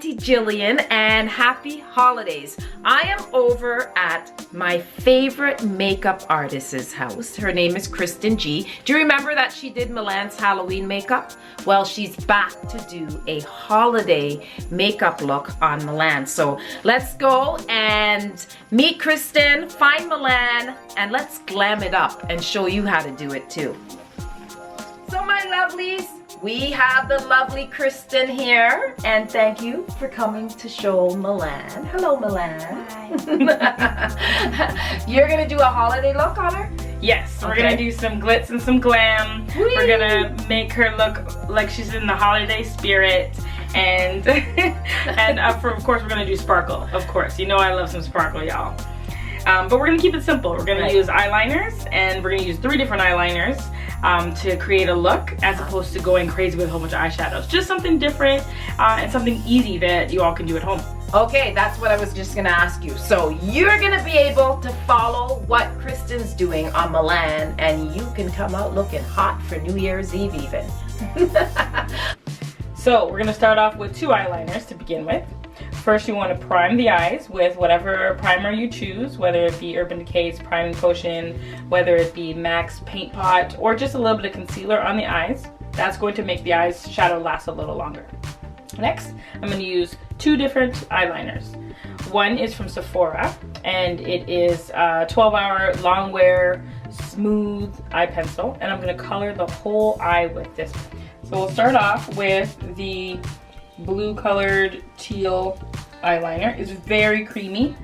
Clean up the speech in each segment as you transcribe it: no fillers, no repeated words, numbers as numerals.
Auntie Jillian and happy holidays. I am over at my favorite makeup artist's house. Her name is Kristen G. Do you remember that she did Milan's Halloween makeup? Well, she's back to do a holiday makeup look on Milan. So let's go and meet Kristen, find Milan, and let's glam it up and show you how to do it too. So my lovelies, we have the lovely Kristen here, and thank you for coming to show Milan. Hello, Milan. Hi. You're gonna do a holiday look on her? Yes, we're Okay. gonna do some glitz and some glam. Whee! We're gonna make her look like she's in the holiday spirit, and and of course we're gonna do sparkle. Of course, you know I love some sparkle, y'all. But we're gonna keep it simple. We're gonna use eyeliners, and we're gonna use 3 different eyeliners to create a look, as opposed to going crazy with a whole bunch of eyeshadows. Just something different and something easy that you all can do at home. Okay, that's what I was just gonna ask you. So you're gonna be able to follow what Kristen's doing on Milan, and you can come out looking hot for New Year's Eve even. So we're gonna start off with 2 eyeliners to begin with. First, you want to prime the eyes with whatever primer you choose, whether it be Urban Decay's Priming Potion, whether it be MAC's Paint Pot, or just a little bit of concealer on the eyes. That's going to make the eyes shadow last a little longer. Next, I'm going to use 2 different eyeliners. One is from Sephora, and it is a 12-hour long wear smooth eye pencil, and I'm going to color the whole eye with this. So we'll start off with the blue colored teal eyeliner. It's very creamy,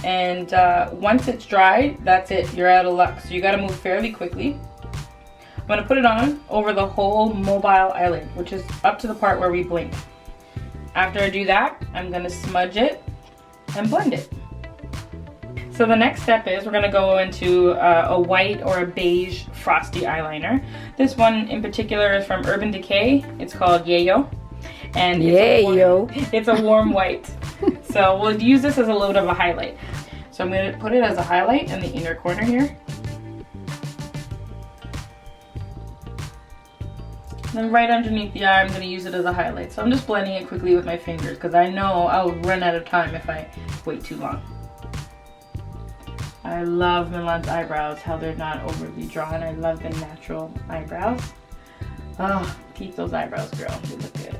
and once it's dry, that's it, you're out of luck. So you got to move fairly quickly. I'm going to put it on over the whole mobile eyelid, which is up to the part where we blink. After I do that, I'm going to smudge it and blend it. So the next step is we're going to go into a white or a beige frosty eyeliner. This one in particular is from Urban Decay. It's called Yayo. And it's a warm white. So we'll use this as a little bit of a highlight. So I'm going to put it as a highlight in the inner corner here. And then right underneath the eye, I'm going to use it as a highlight. So I'm just blending it quickly with my fingers because I know I'll run out of time if I wait too long. I love Milan's eyebrows, how they're not overly drawn. I love the natural eyebrows. Oh, keep those eyebrows, girl. They look good.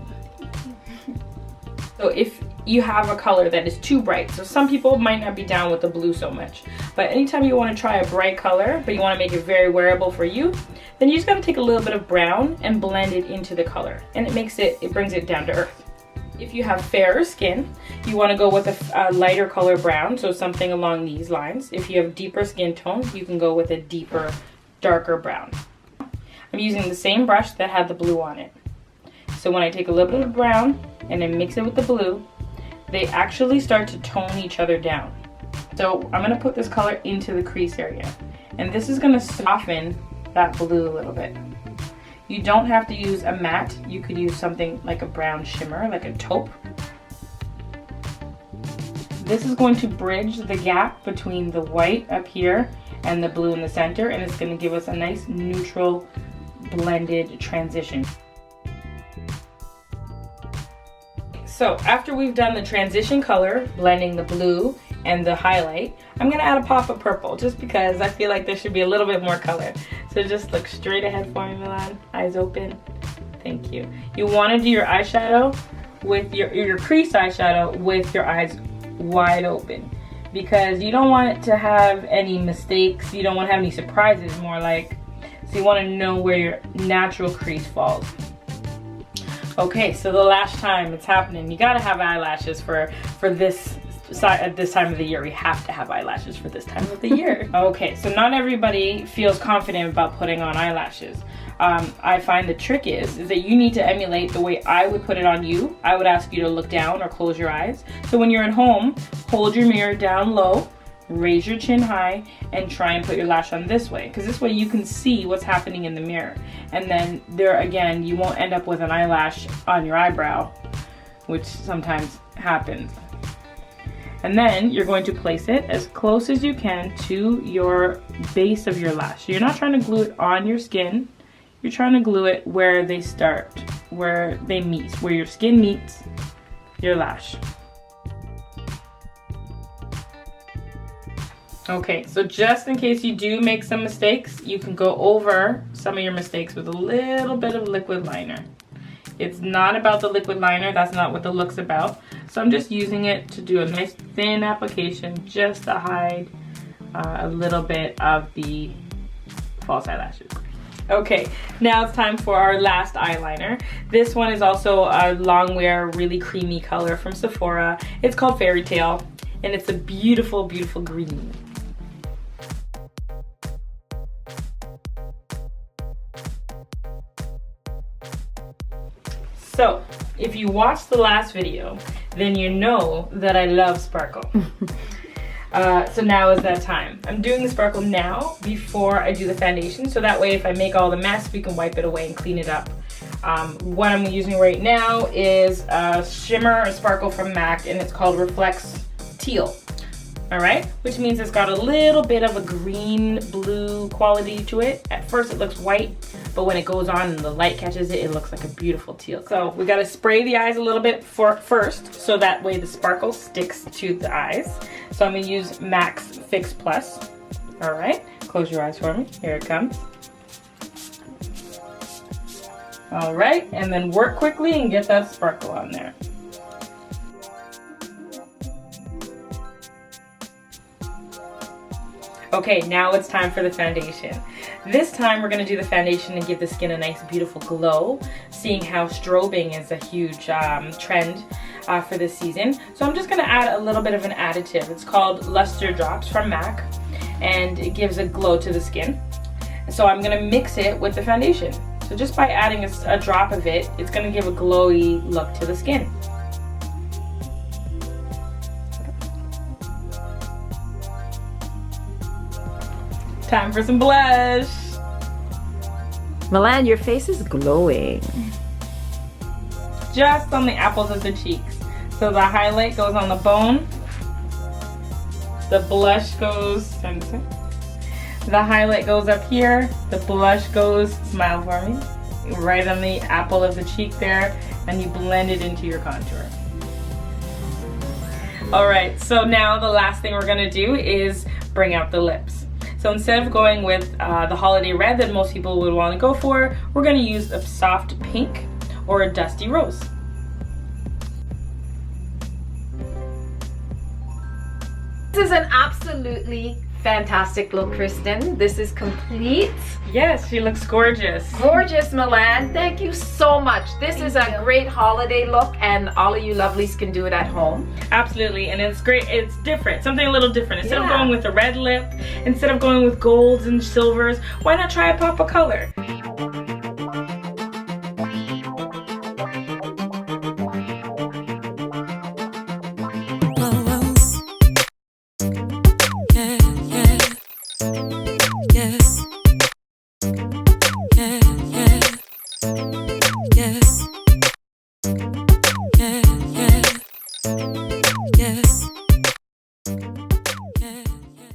So if you have a color that is too bright, so some people might not be down with the blue so much, but anytime you want to try a bright color, but you want to make it very wearable for you, then you just got to take a little bit of brown and blend it into the color, and it brings it down to earth. If you have fairer skin, you want to go with a lighter color brown, so something along these lines. If you have deeper skin tone, you can go with a deeper, darker brown. I'm using the same brush that had the blue on it. So when I take a little bit of brown and then mix it with the blue, they actually start to tone each other down. So I'm going to put this color into the crease area, and this is going to soften that blue a little bit. You don't have to use a matte. You could use something like a brown shimmer, like a taupe. This is going to bridge the gap between the white up here and the blue in the center, and it's going to give us a nice neutral blended transition. So after we've done the transition color, blending the blue and the highlight, I'm going to add a pop of purple just because I feel like there should be a little bit more color. So just look straight ahead for me, Milan. Eyes open. Thank you. You want to do your eyeshadow with your crease eyeshadow with your eyes wide open, because you don't want it to have any mistakes. You don't want to have any surprises, more like, so you want to know where your natural crease falls. Okay, so the last time it's happening, you gotta have eyelashes for this at this time of the year. We have to have eyelashes for this time of the year. Okay, so not everybody feels confident about putting on eyelashes. I find the trick is that you need to emulate the way I would put it on you. I would ask you to look down or close your eyes. So when you're at home, hold your mirror down low, raise your chin high, and try and put your lash on this way, because this way you can see what's happening in the mirror. And then there again, you won't end up with an eyelash on your eyebrow, which sometimes happens. And then you're going to place it as close as you can to your base of your lash. You're not trying to glue it on your skin. You're trying to glue it where they start, where they meet, where your skin meets your lash. Okay, so just in case you do make some mistakes, you can go over some of your mistakes with a little bit of liquid liner. It's not about the liquid liner, that's not what the look's about. So I'm just using it to do a nice thin application just to hide a little bit of the false eyelashes. Okay, now it's time for our last eyeliner. This one is also a long wear, really creamy color from Sephora. It's called Fairy Tale, and it's a beautiful, beautiful green. So, if you watched the last video, then you know that I love sparkle. So now is that time. I'm doing the sparkle now before I do the foundation, so that way if I make all the mess, we can wipe it away and clean it up. What I'm using right now is a shimmer, a sparkle from MAC, and it's called Reflects Teal. All right, which means it's got a little bit of a green blue quality to it. At first it looks white, but when it goes on and the light catches it, it looks like a beautiful teal. So we gotta spray the eyes a little bit first, so that way the sparkle sticks to the eyes. So I'm gonna use MAC's Fix Plus. All right, close your eyes for me. Here it comes. All right, and then work quickly and get that sparkle on there. Okay, now it's time for the foundation. This time we're gonna do the foundation and give the skin a nice beautiful glow, seeing how strobing is a huge trend for this season. So I'm just gonna add a little bit of an additive. It's called Luster Drops from MAC, and it gives a glow to the skin. So I'm gonna mix it with the foundation. So just by adding a drop of it, it's gonna give a glowy look to the skin. Time for some blush. Milan, your face is glowing. Just on the apples of the cheeks. So the highlight goes on the bone. The blush goes, the highlight goes up here. The blush goes, smile for me, right on the apple of the cheek there, and you blend it into your contour. All right, so now the last thing we're gonna do is bring out the lips. So instead of going with the holiday red that most people would want to go for, we're going to use a soft pink or a dusty rose. This is an absolutely fantastic look, Kristen. This is complete. Yes, she looks gorgeous. Gorgeous, Milan. Thank you so much. This is a great holiday look, and all of you lovelies can do it at home. Absolutely, and it's great. It's different, something a little different. Instead of going with a red lip, instead of going with golds and silvers, why not try a pop of color?